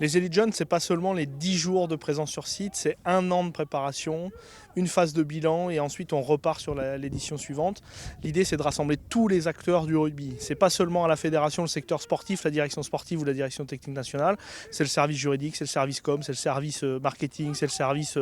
Les Elite Jeunes, ce n'est pas seulement les 10 jours de présence sur site, c'est 1 an de préparation, une phase de bilan et ensuite on repart sur l'édition suivante. L'idée, c'est de rassembler tous les acteurs du rugby. Ce n'est pas seulement à la fédération, le secteur sportif, la direction sportive ou la direction technique nationale, c'est le service juridique, c'est le service com, c'est le service marketing, c'est le service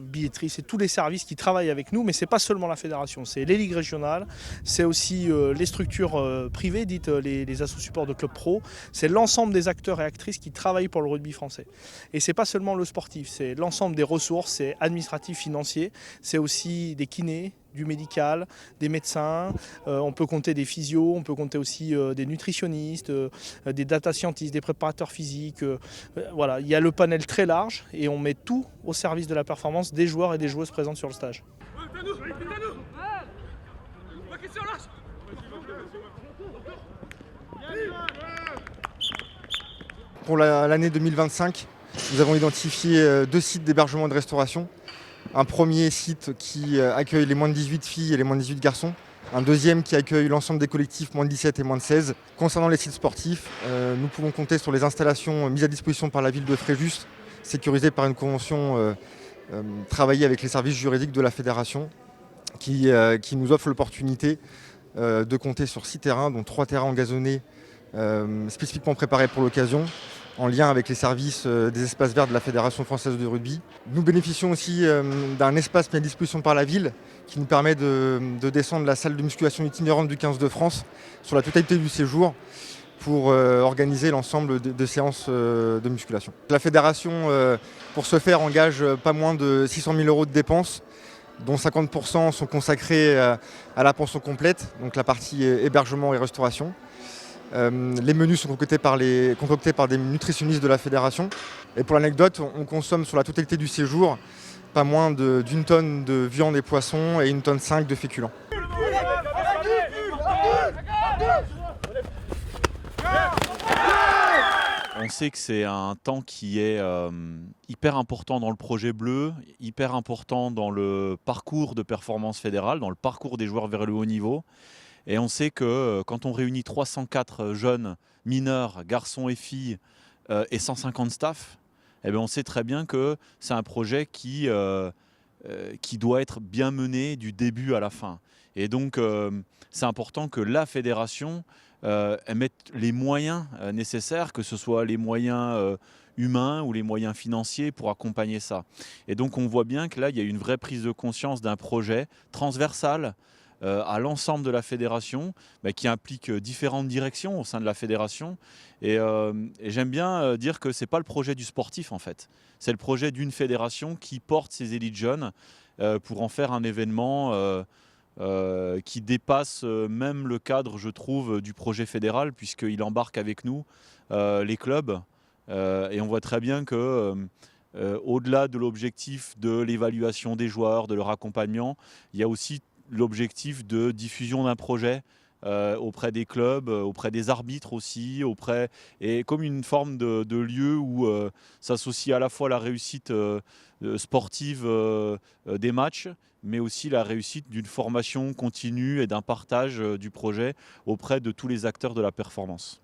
billetterie, c'est tous les services qui travaillent avec nous, mais ce n'est pas seulement la fédération, c'est les ligues régionales, c'est aussi les structures privées, dites les assos supports de clubs pro, c'est l'ensemble des acteurs et actrices qui travaillent pour le rugby français. Et c'est pas seulement le sportif, c'est l'ensemble des ressources, c'est administratif, financier, c'est aussi des kinés, du médical, des médecins, on peut compter des physios, on peut compter aussi des nutritionnistes, des data scientists, des préparateurs physiques. Voilà, il y a le panel très large et on met tout au service de la performance des joueurs et des joueuses présentes sur le stage. Pour l'année 2025, nous avons identifié 2 sites d'hébergement et de restauration. Un premier site qui accueille les moins de 18 filles et les moins de 18 garçons. Un deuxième qui accueille l'ensemble des collectifs moins de 17 et moins de 16. Concernant les sites sportifs, nous pouvons compter sur les installations mises à disposition par la ville de Fréjus, sécurisées par une convention travaillée avec les services juridiques de la fédération, qui nous offre l'opportunité de compter sur 6 terrains, dont 3 terrains engazonnés spécifiquement préparés pour l'occasion, en lien avec les services des espaces verts de la Fédération française de rugby. Nous bénéficions aussi d'un espace mis à disposition par la ville qui nous permet de descendre la salle de musculation itinérante du 15 de France sur la totalité du séjour pour organiser l'ensemble de séances de musculation. La Fédération, pour ce faire, engage pas moins de 600 000 € de dépenses, dont 50% sont consacrés à la pension complète, donc la partie hébergement et restauration. Les menus sont concoctés par des nutritionnistes de la fédération. Et pour l'anecdote, on consomme sur la totalité du séjour pas moins d'1 tonne de viande et poissons et 1,5 tonne de féculents. On sait que c'est un temps qui est hyper important dans le projet bleu, hyper important dans le parcours de performance fédérale, dans le parcours des joueurs vers le haut niveau. Et on sait que quand on réunit 304 jeunes mineurs, garçons et filles, et 150 staff, eh bien on sait très bien que c'est un projet qui doit être bien mené du début à la fin. Et donc c'est important que la fédération mette les moyens nécessaires, que ce soit les moyens humains ou les moyens financiers pour accompagner ça. Et donc on voit bien que là, il y a une vraie prise de conscience d'un projet transversal à l'ensemble de la fédération, qui implique différentes directions au sein de la fédération. Et j'aime bien dire que ce n'est pas le projet du sportif en fait. C'est le projet d'une fédération qui porte ses élites jeunes pour en faire un événement qui dépasse même le cadre, je trouve, du projet fédéral, puisqu'il embarque avec nous les clubs. Et on voit très bien que au-delà de l'objectif de l'évaluation des joueurs, de leur accompagnement, il y a aussi l'objectif de diffusion d'un projet auprès des clubs, auprès des arbitres aussi, et comme une forme de lieu où s'associe à la fois la réussite sportive des matchs, mais aussi la réussite d'une formation continue et d'un partage du projet auprès de tous les acteurs de la performance.